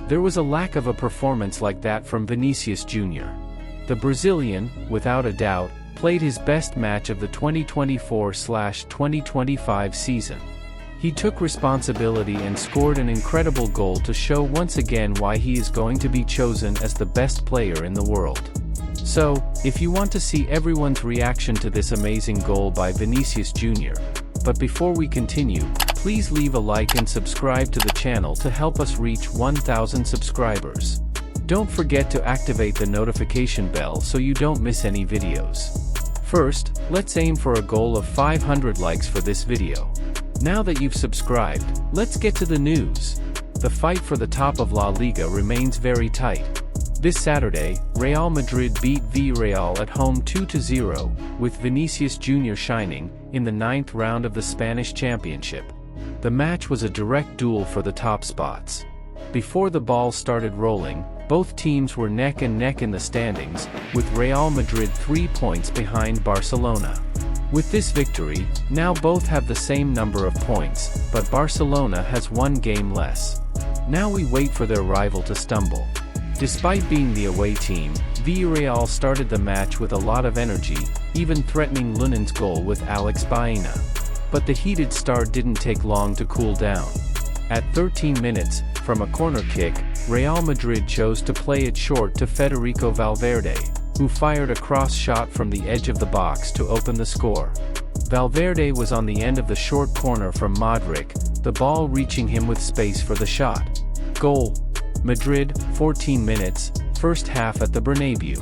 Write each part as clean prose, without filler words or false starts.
There was a lack of a performance like that from Vinicius Jr. The Brazilian, without a doubt, played his best match of the 2024/2025 season. He took responsibility and scored an incredible goal to show once again why he is going to be chosen as the best player in the world. So, if you want to see everyone's reaction to this amazing goal by Vinicius Jr. But before we continue, please leave a like and subscribe to the channel to help us reach 1,000 subscribers. Don't forget to activate the notification bell so you don't miss any videos. First, let's aim for a goal of 500 likes for this video. Now that you've subscribed, let's get to the news. The fight for the top of La Liga remains very tight. This Saturday, Real Madrid beat Villarreal at home 2-0, with Vinicius Jr. shining in the 9th round of the Spanish Championship. The match was a direct duel for the top spots. Before the ball started rolling, both teams were neck and neck in the standings, with Real Madrid 3 points behind Barcelona. With this victory, now both have the same number of points, but Barcelona has 1 game less. Now we wait for their rival to stumble. Despite being the away team, Villarreal started the match with a lot of energy, even threatening Lunen's goal with Alex Baena. But the heated start didn't take long to cool down. At 13 minutes, from a corner kick, Real Madrid chose to play it short to Federico Valverde, who fired a cross shot from the edge of the box to open the score. Valverde was on the end of the short corner from Modric, the ball reaching him with space for the shot. Goal. Madrid, 14 minutes, first half at the Bernabeu.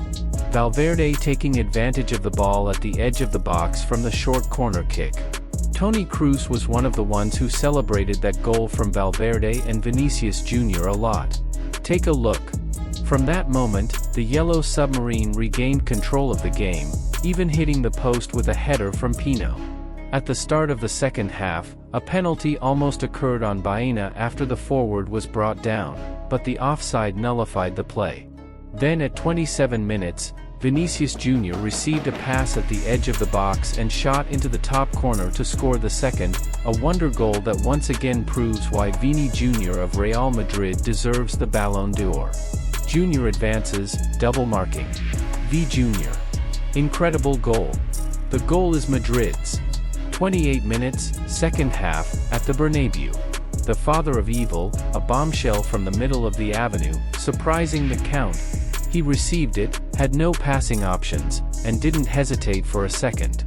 Valverde taking advantage of the ball at the edge of the box from the short corner kick. Toni Kroos was one of the ones who celebrated that goal from Valverde and Vinicius Jr. a lot. Take a look. From that moment, the Yellow Submarine regained control of the game, even hitting the post with a header from Pino. At the start of the second half, a penalty almost occurred on Baena after the forward was brought down, but the offside nullified the play. Then at 27 minutes, Vinicius Jr. received a pass at the edge of the box and shot into the top corner to score the second, a wonder goal that once again proves why Vini Jr. of Real Madrid deserves the Ballon d'Or. Jr. advances, double marking. V Jr. Incredible goal. The goal is Madrid's. 28 minutes, second half, at the Bernabeu. The father of evil, a bombshell from the middle of the avenue, surprising the count. He received it, had no passing options, and didn't hesitate for a second.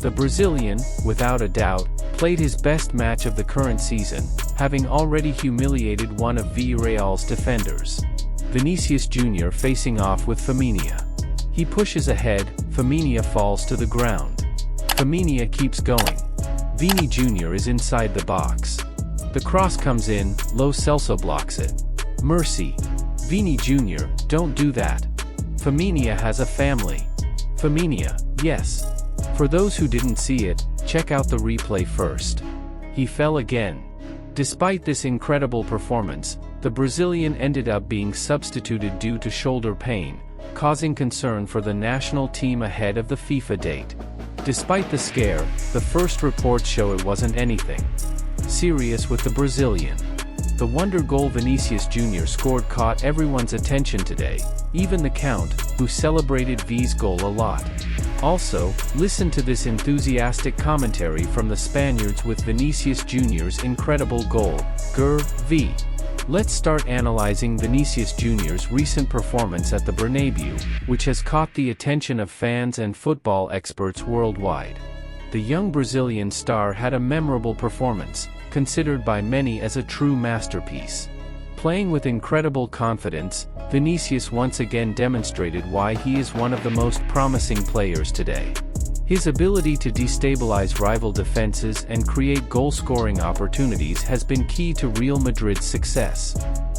The Brazilian, without a doubt, played his best match of the current season, having already humiliated one of Villarreal's defenders. Vinicius Jr. facing off with Firmino. He pushes ahead, Firmino falls to the ground. Firmino keeps going. Vini Jr. is inside the box. The cross comes in, Lo Celso blocks it. Mercy. Vini Jr., don't do that. Firmino has a family. Firmino, yes. For those who didn't see it, check out the replay first. He fell again. Despite this incredible performance, the Brazilian ended up being substituted due to shoulder pain, causing concern for the national team ahead of the FIFA date. Despite the scare, the first reports show it wasn't anything serious with the Brazilian. The wonder goal Vinicius Jr. scored caught everyone's attention today, even the Count, who celebrated V's goal a lot. Also, listen to this enthusiastic commentary from the Spaniards with Vinicius Jr.'s incredible goal. V. Let's start analyzing Vinicius Jr.'s recent performance at the Bernabeu, which has caught the attention of fans and football experts worldwide. The young Brazilian star had a memorable performance, considered by many as a true masterpiece. Playing with incredible confidence, Vinicius once again demonstrated why he is one of the most promising players today. His ability to destabilize rival defenses and create goal-scoring opportunities has been key to Real Madrid's success.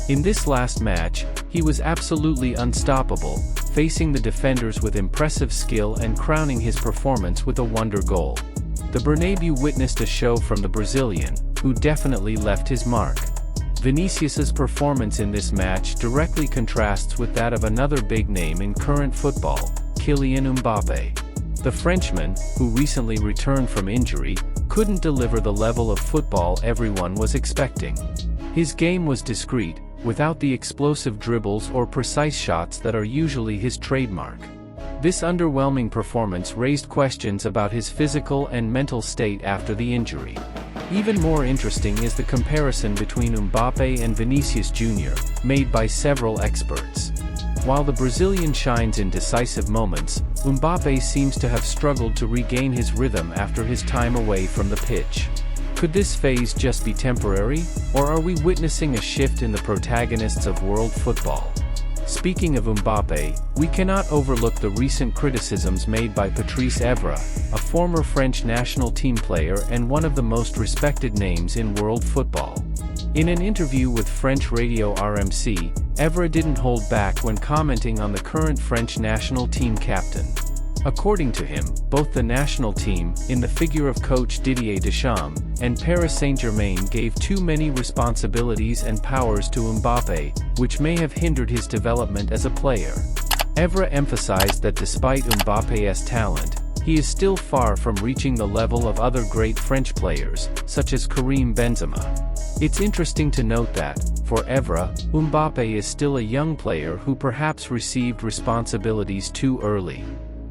In this last match, he was absolutely unstoppable, facing the defenders with impressive skill and crowning his performance with a wonder goal. The Bernabeu witnessed a show from the Brazilian, who definitely left his mark. Vinicius's performance in this match directly contrasts with that of another big name in current football, Kylian Mbappé. The Frenchman, who recently returned from injury, couldn't deliver the level of football everyone was expecting. His game was discreet, without the explosive dribbles or precise shots that are usually his trademark. This underwhelming performance raised questions about his physical and mental state after the injury. Even more interesting is the comparison between Mbappé and Vinicius Jr., made by several experts. While the Brazilian shines in decisive moments, Mbappé seems to have struggled to regain his rhythm after his time away from the pitch. Could this phase just be temporary, or are we witnessing a shift in the protagonists of world football? Speaking of Mbappé, we cannot overlook the recent criticisms made by Patrice Evra, a former French national team player and one of the most respected names in world football. In an interview with French radio RMC, Evra didn't hold back when commenting on the current French national team captain. According to him, both the national team, in the figure of coach Didier Deschamps, and Paris Saint-Germain gave too many responsibilities and powers to Mbappé, which may have hindered his development as a player. Evra emphasized that despite Mbappé's talent, he is still far from reaching the level of other great French players, such as Karim Benzema. It's interesting to note that, for Evra, Mbappé is still a young player who perhaps received responsibilities too early.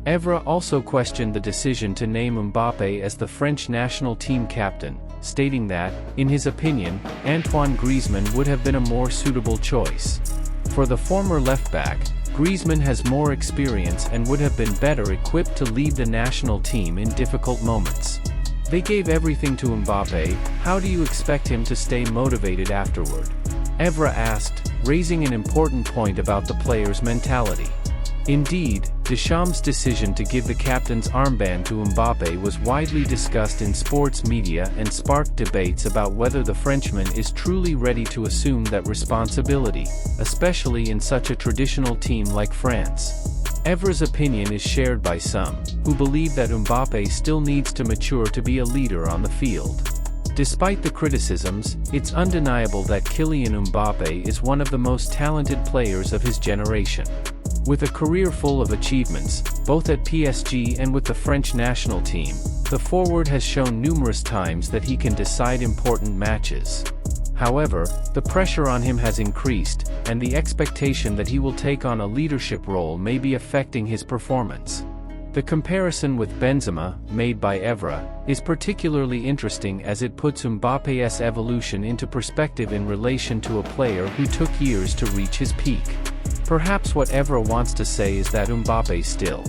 Evra also questioned the decision to name Mbappé as the French national team captain, stating that, in his opinion, Antoine Griezmann would have been a more suitable choice. For the former left-back, Griezmann has more experience and would have been better equipped to lead the national team in difficult moments. They gave everything to Mbappé, how do you expect him to stay motivated afterward? Evra asked, raising an important point about the player's mentality. Indeed, Deschamps' decision to give the captain's armband to Mbappé was widely discussed in sports media and sparked debates about whether the Frenchman is truly ready to assume that responsibility, especially in such a traditional team like France. Evra's opinion is shared by some, who believe that Mbappé still needs to mature to be a leader on the field. Despite the criticisms, it's undeniable that Kylian Mbappé is one of the most talented players of his generation. With a career full of achievements, both at PSG and with the French national team, the forward has shown numerous times that he can decide important matches. However, the pressure on him has increased, and the expectation that he will take on a leadership role may be affecting his performance. The comparison with Benzema, made by Evra, is particularly interesting as it puts Mbappé's evolution into perspective in relation to a player who took years to reach his peak. Perhaps what Evra wants to say is that Mbappé still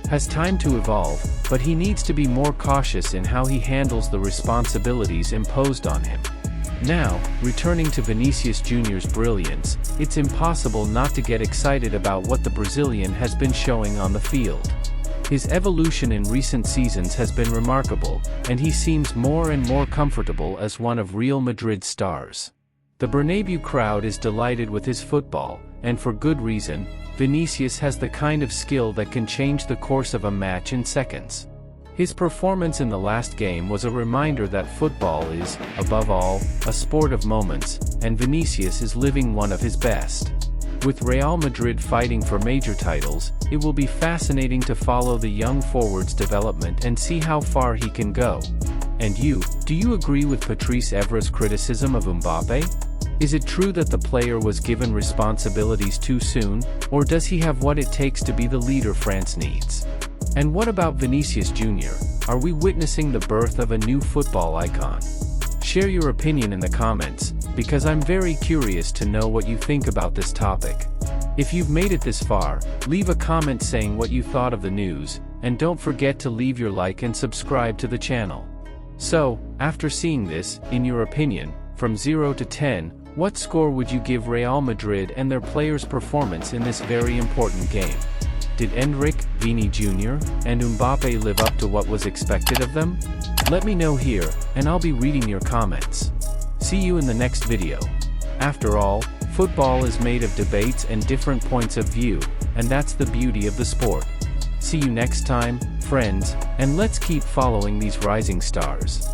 has time to evolve, but he needs to be more cautious in how he handles the responsibilities imposed on him. Now, returning to Vinicius Jr.'s brilliance, it's impossible not to get excited about what the Brazilian has been showing on the field. His evolution in recent seasons has been remarkable, and he seems more and more comfortable as one of Real Madrid's stars. The Bernabeu crowd is delighted with his football, and for good reason. Vinicius has the kind of skill that can change the course of a match in seconds. His performance in the last game was a reminder that football is, above all, a sport of moments, and Vinicius is living one of his best. With Real Madrid fighting for major titles, it will be fascinating to follow the young forward's development and see how far he can go. And you, do you agree with Patrice Evra's criticism of Mbappé? Is it true that the player was given responsibilities too soon, or does he have what it takes to be the leader France needs? And what about Vinicius Jr.? Are we witnessing the birth of a new football icon? Share your opinion in the comments, because I'm very curious to know what you think about this topic. If you've made it this far, leave a comment saying what you thought of the news, and don't forget to leave your like and subscribe to the channel. So, after seeing this, in your opinion, from 0 to 10, what score would you give Real Madrid and their players' performance in this very important game? Did Endrick, Vini Jr., and Mbappé live up to what was expected of them? Let me know here, and I'll be reading your comments. See you in the next video. After all, football is made of debates and different points of view, and that's the beauty of the sport. See you next time, friends, and let's keep following these rising stars.